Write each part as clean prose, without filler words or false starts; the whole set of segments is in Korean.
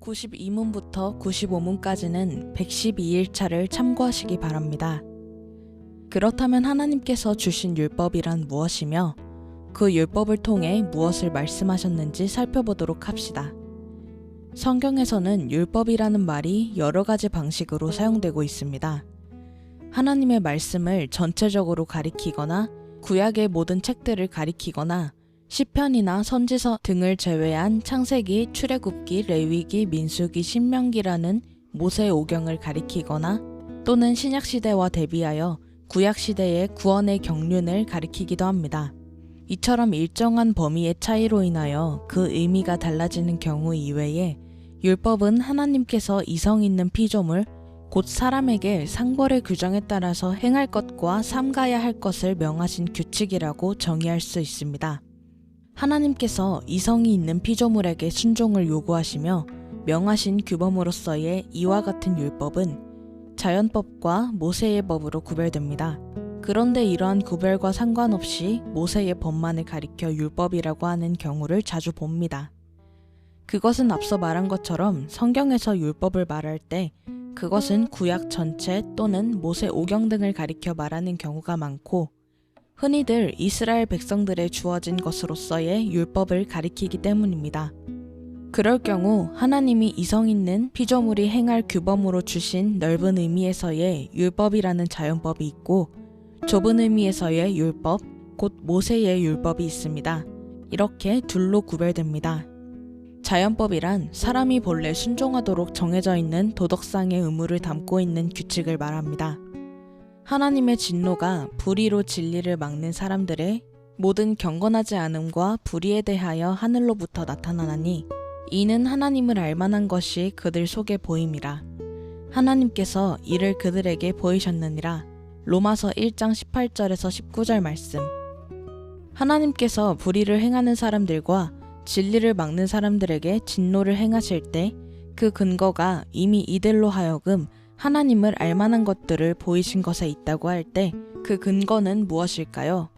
92문부터 95문까지는 112일차를 참고하시기 바랍니다. 그렇다면 하나님께서 주신 율법이란 무엇이며 그 율법을 통해 무엇을 말씀하셨는지 살펴보도록 합시다. 성경에서는 율법이라는 말이 여러 가지 방식으로 사용되고 있습니다. 하나님의 말씀을 전체적으로 가리키거나 구약의 모든 책들을 가리키거나 시편이나 선지서 등을 제외한 창세기, 출애굽기, 레위기, 민수기, 신명기라는 모세 오경을 가리키거나 또는 신약시대와 대비하여 구약시대의 구원의 경륜을 가리키기도 합니다. 이처럼 일정한 범위의 차이로 인하여 그 의미가 달라지는 경우 이외에 율법은 하나님께서 이성 있는 피조물, 곧 사람에게 상벌의 규정에 따라서 행할 것과 삼가야 할 것을 명하신 규칙이라고 정의할 수 있습니다. 하나님께서 이성이 있는 피조물에게 순종을 요구하시며 명하신 규범으로서의 이와 같은 율법은 자연법과 모세의 법으로 구별됩니다. 그런데 이러한 구별과 상관없이 모세의 법만을 가리켜 율법이라고 하는 경우를 자주 봅니다. 그것은 앞서 말한 것처럼 성경에서 율법을 말할 때 그것은 구약 전체 또는 모세 오경 등을 가리켜 말하는 경우가 많고 흔히들 이스라엘 백성들에 주어진 것으로서의 율법을 가리키기 때문입니다. 그럴 경우 하나님이 이성 있는 피조물이 행할 규범으로 주신 넓은 의미에서의 율법이라는 자연법이 있고 좁은 의미에서의 율법, 곧 모세의 율법이 있습니다. 이렇게 둘로 구별됩니다. 자연법이란 사람이 본래 순종하도록 정해져 있는 도덕상의 의무를 담고 있는 규칙을 말합니다. 하나님의 진노가 불의로 진리를 막는 사람들의 모든 경건하지 않음과 불의에 대하여 하늘로부터 나타나나니 이는 하나님을 알만한 것이 그들 속에 보임이라. 하나님께서 이를 그들에게 보이셨느니라. 로마서 1장 18절에서 19절 말씀. 하나님께서 불의를 행하는 사람들과 진리를 막는 사람들에게 진노를 행하실 때 그 근거가 이미 이들로 하여금 하나님을 알만한 것들을 보이신 것에 있다고 할 때 그 근거는 무엇일까요?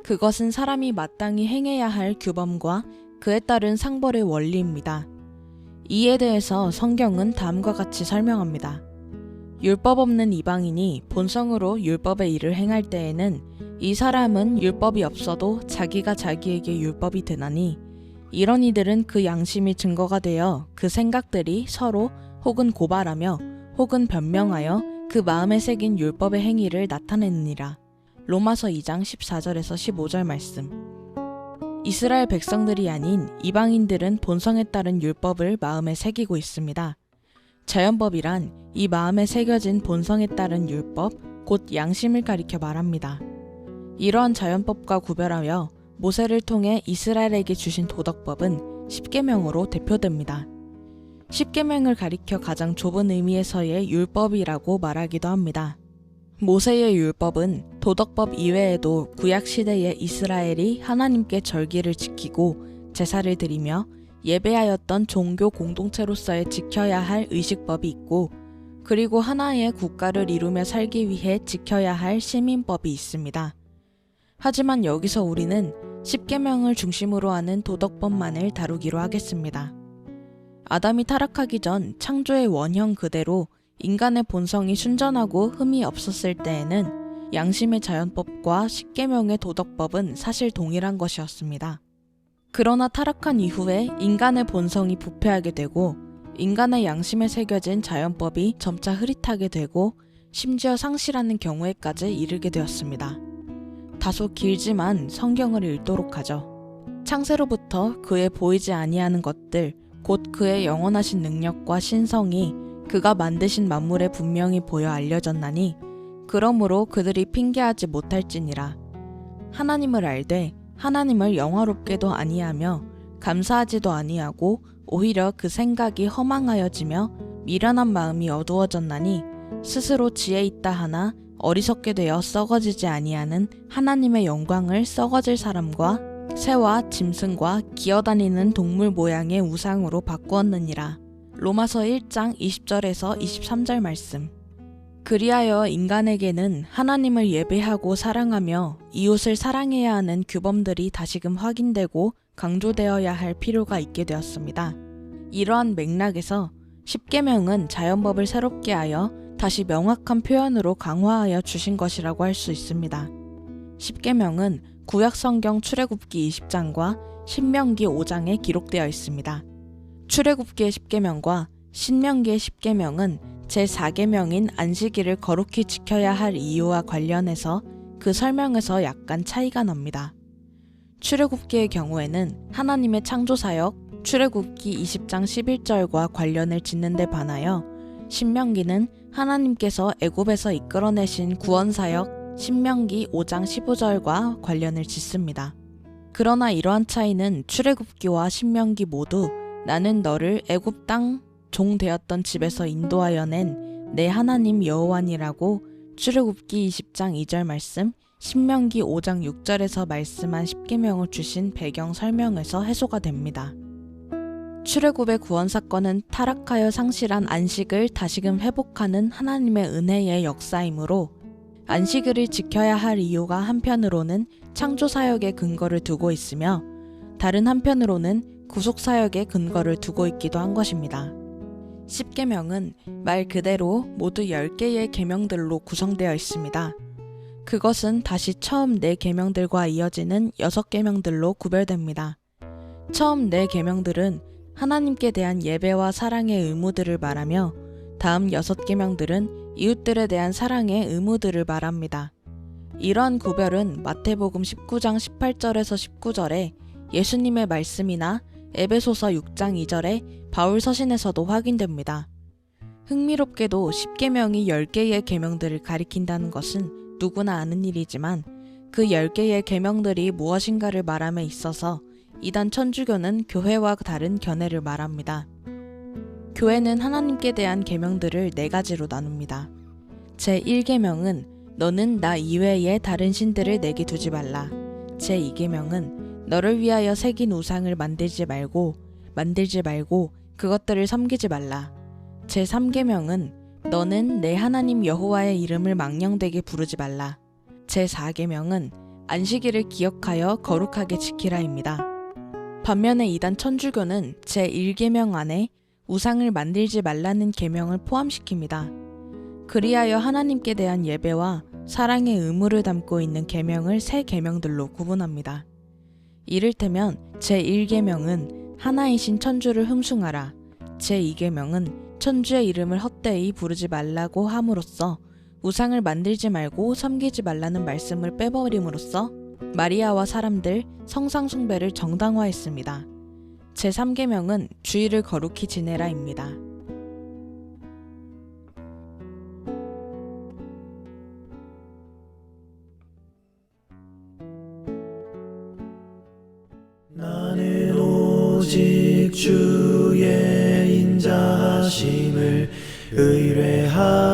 그것은 사람이 마땅히 행해야 할 규범과 그에 따른 상벌의 원리입니다. 이에 대해서 성경은 다음과 같이 설명합니다. 율법 없는 이방인이 본성으로 율법의 일을 행할 때에는 이 사람은 율법이 없어도 자기가 자기에게 율법이 되나니 이런 이들은 그 양심이 증거가 되어 그 생각들이 서로 혹은 고발하며 혹은 변명하여 그 마음에 새긴 율법의 행위를 나타내느니라. 로마서 2장 14절에서 15절 말씀. 이스라엘 백성들이 아닌 이방인들은 본성에 따른 율법을 마음에 새기고 있습니다. 자연법이란 이 마음에 새겨진 본성에 따른 율법, 곧 양심을 가리켜 말합니다. 이러한 자연법과 구별하여 모세를 통해 이스라엘에게 주신 도덕법은 십계명으로 대표됩니다. 십계명을 가리켜 가장 좁은 의미에서의 율법이라고 말하기도 합니다. 모세의 율법은 도덕법 이외에도 구약시대의 이스라엘이 하나님께 절기를 지키고 제사를 드리며 예배하였던 종교 공동체로서의 지켜야 할 의식법이 있고 그리고 하나의 국가를 이루며 살기 위해 지켜야 할 시민법이 있습니다. 하지만 여기서 우리는 십계명을 중심으로 하는 도덕법만을 다루기로 하겠습니다. 아담이 타락하기 전 창조의 원형 그대로 인간의 본성이 순전하고 흠이 없었을 때에는 양심의 자연법과 십계명의 도덕법은 사실 동일한 것이었습니다. 그러나 타락한 이후에 인간의 본성이 부패하게 되고 인간의 양심에 새겨진 자연법이 점차 흐릿하게 되고 심지어 상실하는 경우에까지 이르게 되었습니다. 다소 길지만 성경을 읽도록 하죠. 창세로부터 그의 보이지 아니하는 것들, 곧 그의 영원하신 능력과 신성이 그가 만드신 만물에 분명히 보여 알려졌나니 그러므로 그들이 핑계하지 못할지니라. 하나님을 알되 하나님을 영화롭게도 아니하며 감사하지도 아니하고 오히려 그 생각이 허망하여지며 미련한 마음이 어두워졌나니 스스로 지혜 있다 하나 어리석게 되어 썩어지지 아니하는 하나님의 영광을 썩어질 사람과 새와 짐승과 기어다니는 동물 모양의 우상으로 바꾸었느니라. 로마서 1장 20절에서 23절 말씀. 그리하여 인간에게는 하나님을 예배하고 사랑하며 이웃을 사랑해야 하는 규범들이 다시금 확인되고 강조되어야 할 필요가 있게 되었습니다. 이러한 맥락에서 십계명은 자연법을 새롭게 하여 다시 명확한 표현으로 강화하여 주신 것이라고 할 수 있습니다. 십계명은 구약성경 출애굽기 20장과 신명기 5장에 기록되어 있습니다. 출애굽기의 십계명과 신명기의 십계명은 제4계명인 안식일을 거룩히 지켜야 할 이유와 관련해서 그 설명에서 약간 차이가 납니다. 출애굽기의 경우에는 하나님의 창조사역 출애굽기 20장 11절과 관련을 짓는 데 반하여 신명기는 하나님께서 애굽에서 이끌어내신 구원사역 신명기 5장 15절과 관련을 짓습니다. 그러나 이러한 차이는 출애굽기와 신명기 모두 나는 너를 애굽 땅 종 되었던 집에서 인도하여 낸 내 하나님 여호와니라고 출애굽기 20장 2절 말씀, 신명기 5장 6절에서 말씀한 십계명을 주신 배경 설명에서 해소가 됩니다. 출애굽의 구원 사건은 타락하여 상실한 안식을 다시금 회복하는 하나님의 은혜의 역사이므로 안식일을 지켜야 할 이유가 한편으로는 창조 사역에 근거를 두고 있으며 다른 한편으로는 구속 사역에 근거를 두고 있기도 한 것입니다. 십계명은 말 그대로 모두 10개의 계명들로 구성되어 있습니다. 그것은 다시 처음 4계명들과 이어지는 6계명들로 구별됩니다. 처음 4계명들은 하나님께 대한 예배와 사랑의 의무들을 말하며 다음 6계명들은 이웃들에 대한 사랑의 의무들을 말합니다. 이러한 구별은 마태복음 19장 18절에서 19절에 예수님의 말씀이나 에베소서 6장 2절에 바울 서신에서도 확인됩니다. 흥미롭게도 십계명이 10개의 계명들을 가리킨다는 것은 누구나 아는 일이지만 그 10개의 계명들이 무엇인가를 말함에 있어서 이단 천주교는 교회와 다른 견해를 말합니다. 교회는 하나님께 대한 계명들을 4가지로 나눕니다. 제1계명은 너는 나 이외에 다른 신들을 내게 두지 말라. 제2계명은 너를 위하여 새긴 우상을 만들지 말고 그것들을 섬기지 말라. 제3계명은 너는 내 하나님 여호와의 이름을 망령되게 부르지 말라. 제4계명은 안식일을 기억하여 거룩하게 지키라입니다. 반면에 이단 천주교는 제1계명 안에 우상을 만들지 말라는 계명을 포함시킵니다. 그리하여 하나님께 대한 예배와 사랑의 의무를 담고 있는 계명을 3계명들로 구분합니다. 이를테면 제1계명은 하나이신 천주를 흠숭하라. 제2계명은 천주의 이름을 헛되이 부르지 말라고 함으로써 우상을 만들지 말고 섬기지 말라는 말씀을 빼버림으로써 마리아와 사람들 성상 숭배를 정당화했습니다. 제3계명은 주일을 거룩히 지내라입니다. 나는 오직 주의 인자하심을 의뢰하노니